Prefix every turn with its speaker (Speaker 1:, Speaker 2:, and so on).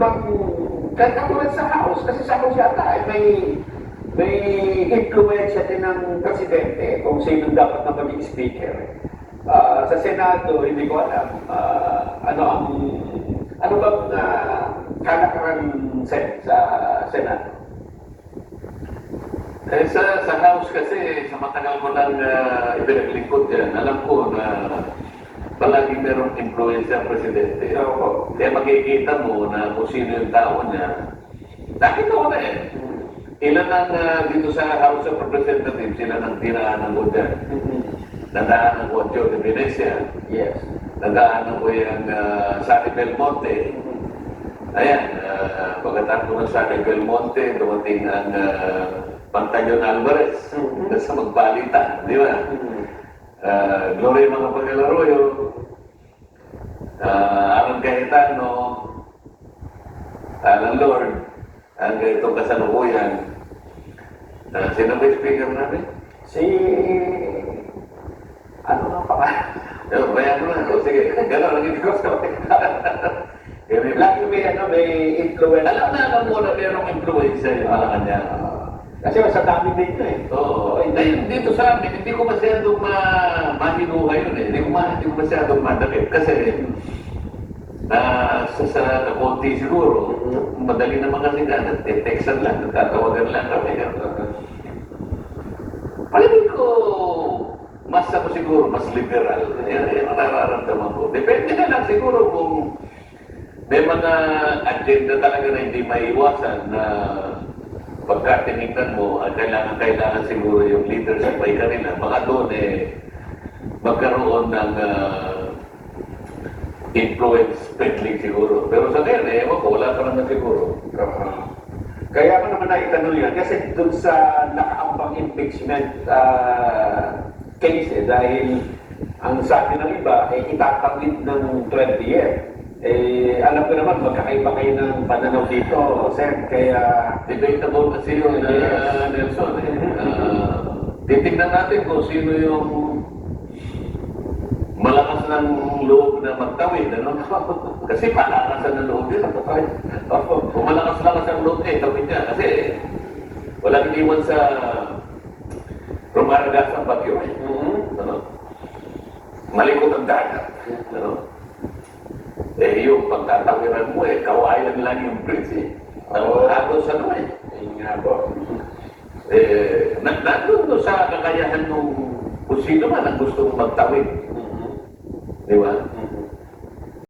Speaker 1: bang, kahit katulad sa House, kasi sa House yata ay may influensya din ng presidente kung sino dapat na maging speaker. Sa Senado, hindi ko alam ano bang kalakaran sa Senado.
Speaker 2: Sa House kasi, sa matagal ko lang ipinaglingkod yan, alam ko na palaging merong influensya ang presidente.
Speaker 1: So,
Speaker 2: Kaya makikita mo na kung sino yung tao niya. Nakita ko na eh. Ilan ang dito sa House of Representatives, sila nang tiraan ng Godan. Nadaanan ko ang Joe de Venecia.
Speaker 1: yes.
Speaker 2: Nadaanan ko yung Sani Belmonte. Ayan, pagkatapos ng Sani Belmonte, dumating ang Pantaleon Alvarez sa magpalitan, di ba? Gloria mga Pagalaroyo, Alan Cayetano, Alan Lord, ang itong kasalukuyan. Sino ba yung speaker namin?
Speaker 1: Si... ano nga pa ba?
Speaker 2: Bayan mo na. O sige, gano'n, naging ko sa
Speaker 1: Lagi may influence.
Speaker 2: alam mo na merong influensya yung mga kanya.
Speaker 1: Kasi sa dami dito eh.
Speaker 2: Oo. Dito sa amin, hindi ko masyadong mahinuha yun eh. Hindi ko masyadong madakit. Kasi, sa konti siguro, madali naman kasi na, nagte-textan lang, nagtatawagan lang kami. Palagay ko, mas ako siguro, mas liberal. Yan ang nararamdaman ko. Depende na lang siguro kung may mga agenda talaga na hindi maiwasan na pagka tinignan mo, ang kailangan siguro yung leadership ay kanila. Baka doon magkaroon ng influence spending siguro. Pero sa ngayon, ewan ko, wala pa naman siguro.
Speaker 1: Kaya ko naman naitanong yan kasi dun sa nakaambang impeachment case dahil ang sabi ng iba ay itatawid ng 20 years. Alam ko naman magkakaiba kayo ng pananaw dito, Sir, kaya...
Speaker 2: Debatable kasi yun, Nelson. Titignan natin kung sino yung malakas ng loob na magtawid, ano? Kasi palakasan ng loob yun. Kung malakas-lakas ang loob, tawid niya. Kasi walang iniwan sa Rumaragas ang bagyo. Ano? Malikot ang dagat. Ano? Yung pagtatawiran mo, kawayan lang yung bridge eh. Nandun sa ano eh.
Speaker 1: nga po.
Speaker 2: Nandun sa kakayahan nung kung sino man ang gusto magtawid. Di ba?